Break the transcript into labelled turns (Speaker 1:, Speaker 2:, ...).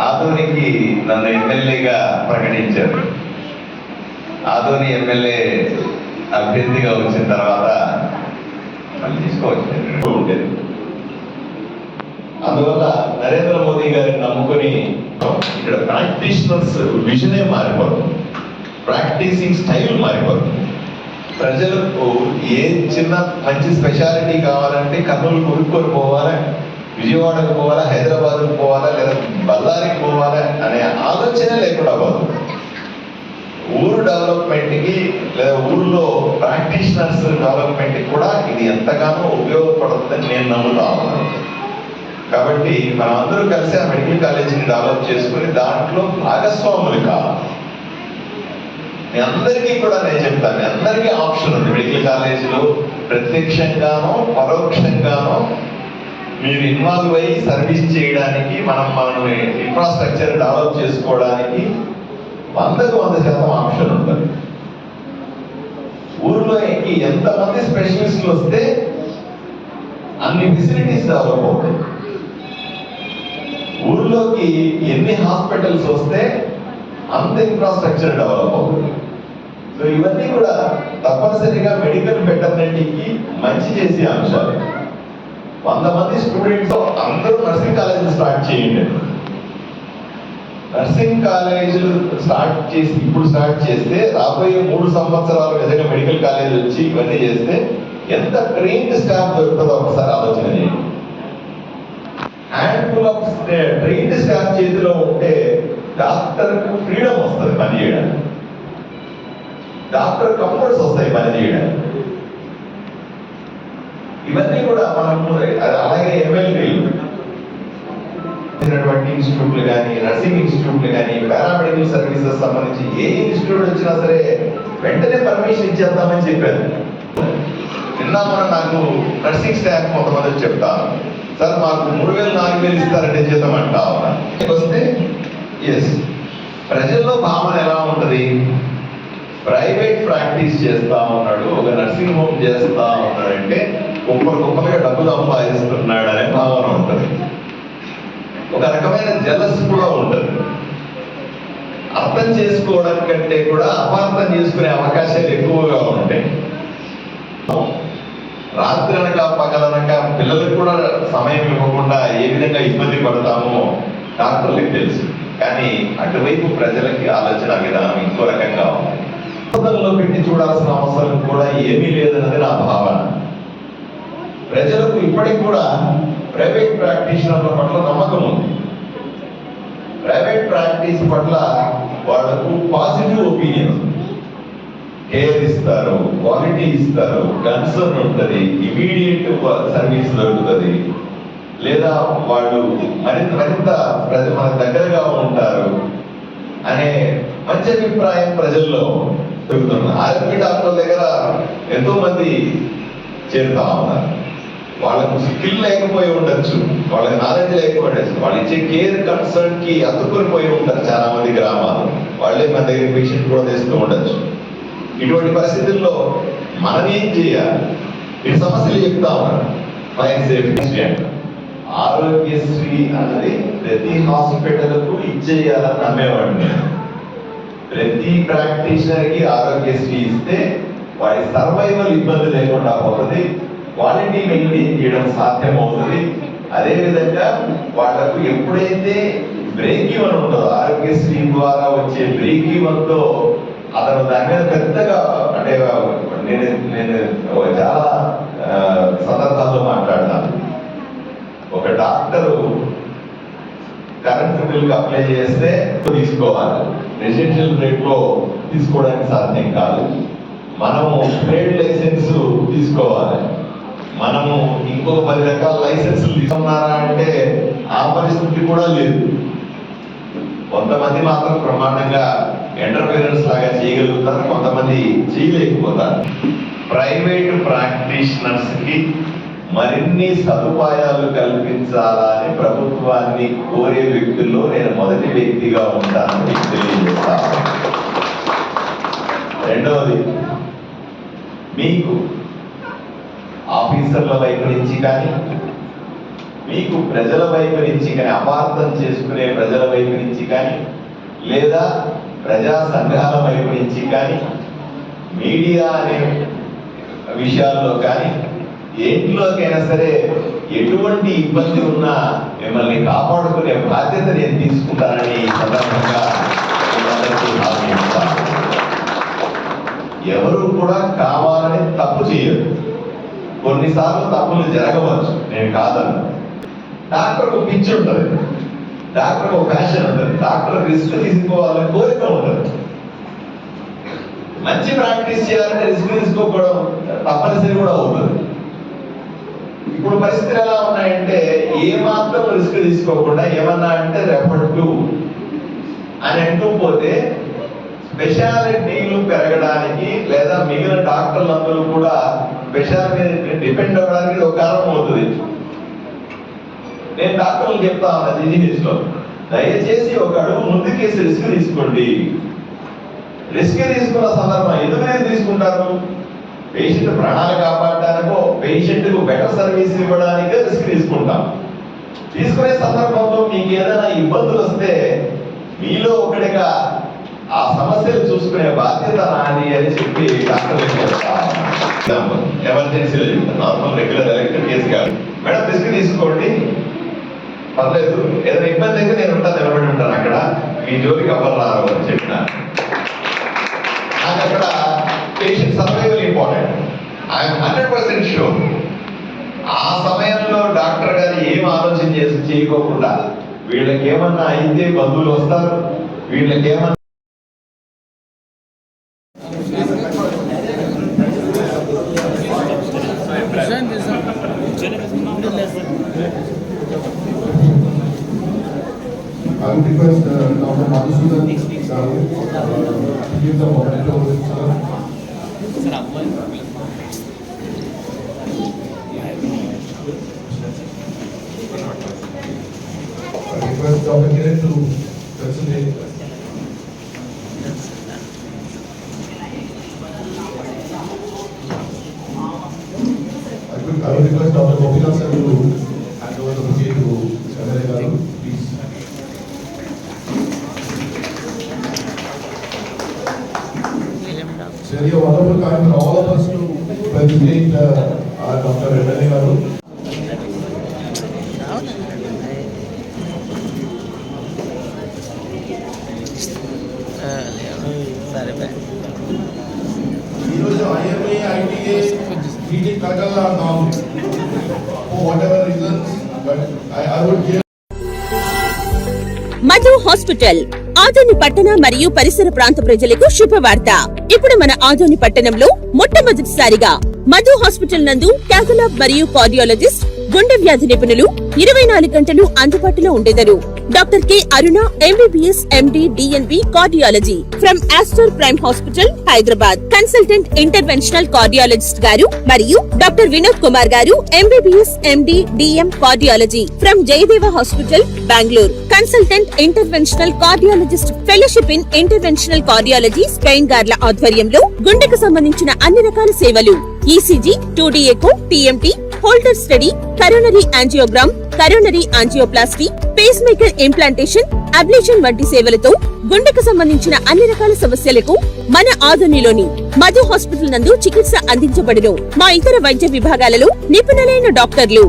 Speaker 1: ఆదోనికి నన్ను ఎమ్మెల్యేగా ప్రకటించారు. ఆదోని ఎమ్మెల్యే అభ్యర్థిగా వచ్చిన తర్వాత మళ్ళీ తీసుకోవచ్చు ఉండేది. అందువల్ల నరేంద్ర మోదీ గారిని నమ్ముకొని ఇక్కడ ప్రాక్టీషనర్స్ విజనే మారిపోతుంది, ప్రాక్టీసింగ్ స్టైల్ మారిపోతుంది. ప్రజలకు ఏ చిన్న మంచి స్పెషాలిటీ కావాలంటే కర్నూలు కొనుక్కొని పోవాలా, విజయవాడకు పోవాలా, హైదరాబాద్కు పోవాలా, లేదా బళ్ళారికి పోవాలా అనే ఆలోచన లేకుండా పోతుంది. ఊరు డెవలప్మెంట్కి లేదా ఊర్లో ప్రాక్టీషనర్స్ డెవలప్మెంట్కి కూడా ఇది ఎంతగానో ఉపయోగపడుతుందని నేను నమ్ముతా ఉన్నాను. కాబట్టి మనం అందరూ కలిసి ఆ మెడికల్ కాలేజీని డెవలప్ చేసుకుని దాంట్లో భాగస్వాములు కావాలి. మీ అందరికీ కూడా నేను చెప్తాను, మీ అందరికీ ఆప్షన్ ఉంది మెడికల్ కాలేజీలో ప్రత్యక్షంగానో పరోక్షంగానో మీరు ఇన్వాల్వ్ అయ్యి సర్వీస్ చేయడానికి, మనం ఇన్ఫ్రాస్ట్రక్చర్ డెవలప్ చేసుకోవడానికి 100% ఆప్షన్ ఉంటుంది. ఊర్లోకి ఎంతమంది స్పెషలిస్టులు వస్తే అన్ని ఫెసిలిటీస్ డెవలప్ అవుతాయి. ఊర్లోకి ఎన్ని హాస్పిటల్స్ వస్తే అంత ఇన్ఫ్రాస్ట్రక్చర్ డెవలప్ అవుతుంది. సో ఇవన్నీ కూడా తప్పనిసరిగా మెడికల్ ఫెటర్నిటీకి మంచి చేసే అంశాలు. 100 మంది స్టూడెంట్స్ అందరూ నర్సింగ్ కాలేజీలు స్టార్ట్ చేయండి. నర్సింగ్ కాలేజీలు ఇప్పుడు స్టార్ట్ చేస్తే రాబోయే 3 సంవత్సరాలు నిజంగా మెడికల్ కాలేజ్ వచ్చి ఇవన్నీ చేస్తే ఎంత ట్రైన్డ్ స్టాఫ్ దొరుకుతుందో ఒకసారి ఆలోచన చేయండి. హ్యాండ్ఫుల్ ఆఫ్ ట్రైన్డ్ స్టాఫ్ చేతిలో ఉంటే డాక్టర్కు ఫ్రీడమ్ వస్తుంది పని చేయడానికి, డాక్టర్ కంఫర్ట్స్ వస్తాయి పని చేయడానికి. ఇవన్నీ కూడా మనం అలాగే ఎమ్మెల్యేలు ఇన్స్టిట్యూట్లు కానీ, నర్సింగ్ ఇన్స్టిట్యూట్లు కానీ, పారామెడికల్ సర్వీసెస్ సంబంధించి ఏ ఇన్స్టిట్యూట్ వచ్చినా సరే వెంటనే పర్మిషన్ ఇచ్చేద్దామని చెప్పారు. నిన్న నాకు నర్సింగ్ స్టాఫ్ కొంతమంది చెప్తాను, సార్ మాకు 3,000 4,000 ఇస్తారంటే జీతం అంటా వస్తే ఎస్. ప్రజల్లో భావన ఎలా ఉంటుంది? ప్రైవేట్ ప్రాక్టీస్ చేస్తా ఉన్నాడు, ఒక నర్సింగ్ హోమ్ చేస్తా ఉన్నాడంటే గొప్పగా డబ్బు సంపాదిస్తున్నాడు అనే భావన ఉంటుంది. ఒక రకమైన జలస్ కూడా ఉంటుంది. అర్థం చేసుకోవడం కంటే కూడా అపార్థం చేసుకునే అవకాశాలు ఎక్కువగా ఉంటాయి. రాత్రి అనక పగలనక పిల్లలకు కూడా సమయం ఇవ్వకుండా ఏ విధంగా ఇబ్బంది పడతామో డాక్టర్లకు తెలుసు. కానీ అటువైపు ప్రజలకి ఆలోచన విధానం ఇంకో రకంగా ఉంది. లో పెట్టి చూడాల్సిన అవసరం కూడా ఏమీ లేదన్నది నా భావన. ప్రజలకు ఇప్పటికి కూడా ప్రైవేట్ ప్రాక్టీషనర్ల పట్ల నమ్మకం ఉంది. ప్రైవేట్ ప్రాక్టీస్ పట్ల వాళ్లకు పాజిటివ్ ఒపీనియన్ ఉంది. కేర్ ఇస్తారు, క్వాలిటీ ఇస్తారు, కన్సర్న్ ఉంటుంది, ఇమీడియట్ సర్వీస్ దొరుకుతుంది, లేదా వాళ్ళు మరింత మన దగ్గరగా ఉంటారు అనే మంచి అభిప్రాయం ప్రజల్లో దొరుకుతుంది. ఆర్ఎంపీ డాక్టర్ల దగ్గర ఎంతో మంది చేరుతా ఉన్నారు. వాళ్ళకు స్కిల్ లేకపోయి ఉండొచ్చు, వాళ్ళకి నాలెడ్జ్ లేకపోయి ఉండొచ్చు, వాళ్ళు ఇచ్చే కేర్ కన్సర్న్ కి అతుక్కుని పోయి ఉంటారు చాలా మంది గ్రామాలు. వాళ్ళే మన దగ్గర పేషెంట్ కూడా తెస్తూ ఉండొచ్చు. ఇటువంటి పరిస్థితుల్లో మనం ఏం చేయాలి? ఈ సమస్యలు చెప్తా ఉన్నారు. ఫైర్ సేఫ్టీ అంట, ఆరోగ్యశ్రీ అన్నది ప్రతి హాస్పిటల్కు ఇచ్చేయాలని నమ్మేవాడిని. ప్రతి ప్రాక్టీషనర్కి ఆరోగ్యశ్రీ ఇస్తే వారి సర్వైవల్ ఇబ్బంది లేకుండా పోతుంది, క్వాలిటీ మెయింటైన్ చేయడం సాధ్యం అవుతుంది. అదేవిధంగా వాళ్లకు ఎప్పుడైతే బ్రేక్ ఈవెన్ ఉంటుందో, ఆరోగ్యశ్రీ ద్వారా వచ్చే బ్రేక్ ఈవెన్తో అతను దాని మీద పెద్దగా అంటే నేను చాలా సందర్భాల్లో మాట్లాడతాను. ఒక డాక్టరు కరెంట్ బిల్కి అప్లై చేస్తే తీసుకోవాలి, రెసిడెన్షియల్ రేట్లో తీసుకోవడానికి సాధ్యం కాదు. మనము ట్రేడ్ లైసెన్స్ తీసుకోవాలి, మనము ఇంకొక 10 రకాల లైసెన్సులు తీసుకున్నారా అంటే ఆ పరిస్థితి కూడా లేదు. కొంతమంది మాత్రం ప్రమాణంగా ఎంటర్ప్రెన్యూర్స్ లాగా చేయగలుగుతారు, కొంతమంది చేయలేకపోతారు. ప్రైవేట్ ప్రాక్టీషనర్స్ కి మరిన్ని సదుపాయాలు కల్పించాలని ప్రభుత్వాన్ని కోరే వ్యక్తుల్లో నేను మొదటి వ్యక్తిగా ఉంటానని మీకు తెలియజేస్తాను. రెండవది, మీకు ఆఫీసర్ల వైపు నుంచి కానీ, మీకు ప్రజల వైపు నుంచి కానీ, అపార్థం చేసుకునే ప్రజల వైపు నుంచి కానీ, లేదా ప్రజా సంఘాల వైపు నుంచి కానీ, మీడియా అనే విషయాల్లో కానీ, ఏంట్లోకైనా సరే ఎటువంటి ఇబ్బంది ఉన్నా మిమ్మల్ని కాపాడుకునే బాధ్యత నేను తీసుకుంటానని ఈ సందర్భంగా అందరికీ హామీ ఇస్తాను. ఎవరు కూడా కావాలని తప్పు చేయరు. కొన్నిసార్లు తప్పులు జరగవచ్చు, నేను కాదను. డాక్టర్కు పిచ్చి ఉంటుంది, డాక్టర్కు ప్యాషన్ ఉంటుంది, డాక్టర్ రిస్క్ తీసుకోవాలని కోరిక ఉంటుంది. మంచి ప్రాక్టీస్ చేయాలంటే రిస్క్ తీసుకోకపోవడం తప్పనిసరి కూడా అవుతుంది. ఇప్పుడు పరిస్థితులు ఎలా ఉన్నాయంటే ఏమాత్రం రిస్క్ తీసుకోకుండా ఏమన్నా అంటే రెఫర్ టు అని అంటూ పోతే స్పెషాలిటీలు పెరగడానికి లేదా మిగిలిన డాక్టర్లందరూ కూడా స్పెషాలిటీ మీద డిపెండ్ అవ్వడానికి ఒక కారణం అవుతుంది. నేను డాక్టర్లు చెప్తా ఉన్నా జీజీహెచ్ లో, దయచేసి ఒక అడుగు ముందుకేసి రిస్క్ తీసుకోండి. రిస్క్ తీసుకున్న సందర్భం ఎందుకు తీసుకుంటారు? పేషెంట్ ప్రాణాలు కాపాడడానికో పేషెంట్కు బెటర్ సర్వీస్ ఇవ్వడానికే రిస్క్ తీసుకుంటాం. తీసుకునే సందర్భంలో మీకు ఏదైనా ఇబ్బందులు వస్తే మీలో ఒకటిగా ఆ సమస్యలు చూసుకునే బాధ్యత నాది అని చెప్పి డాక్టర్లు చెప్తాను. ఎమర్జెన్సీలో చెప్తాను, నార్మల్ రెగ్యులర్ ఎలక్టివ్ కేసు కాదు. మేడం రిస్క్ తీసుకోండి, పర్లేదు, ఏదైనా ఇబ్బంది అయితే నేను ఉంటాను, నిలబడి ఉంటాను అక్కడ, మీ జోలికి ఎవరు రారు అని చెప్పిన. నాకు అక్కడ patient survival important. I'm 100% sure. ఆ సమయంలో డాక్టర్ గారు ఏం ఆలోచన చేయకోకుండా వీళ్ళకి ఏమన్నా అయితే బంధువులు వస్తారు, వీళ్ళకి ఏమన్నా
Speaker 2: I would request Dr. Madhusudan to give the momentum to sir. I request Dr. Kiran to present. I would request Dr. Gopinath sir to hand over the bouquet to Chandra Garu, please. It's really a wonderful time for all of us to felicitate Dr. Chandra Garu. IMA, ITA, meeting Kakala are down for whatever reasons, but I would give.
Speaker 3: Madhu hospital Adoni పట్టణ మరియు పరిసర ప్రాంత ప్రజలకు శుభవార్త. ఇప్పుడు మన ఆదోని పట్టణంలో మొట్టమొదటిసారిగా మధు హాస్పిటల్ నందు క్యాథలాబ్ మరియు కార్డియాలజిస్ట్, గుండె వ్యాధి నిపుణులు 24 గంటలు అందుబాటులో ఉండేదరు. Doctor K Aruna MBBS MD DNB cardiology from Aster Prime hospital Hyderabad. Consultant interventional cardiologist గారు మరియు డాక్టర్ వినోద్ కుమార్ గారు MBBS MD DM cardiology from Jayadeva hospital Bengaluru. Consultant interventional cardiologist fellowship in interventional cardiology Spain గార్ల ఆధ్వర్యంలో గుండెకు సంబంధించిన అన్ని రకాల సేవలు, ECG, 2D echo, TMT, holter study, coronary angiogram, coronary angioplasty, pacemaker implantation, ablation వంటి సేవలతో గుండెకు సంబంధించిన అన్ని రకాల సమస్యలకు మన ఆదోనిలోని మధు హాస్పిటల్ నందు చికిత్స అందించబడును. మా ఇతర వైద్య విభాగాలలో నిపుణులైన డాక్టర్లు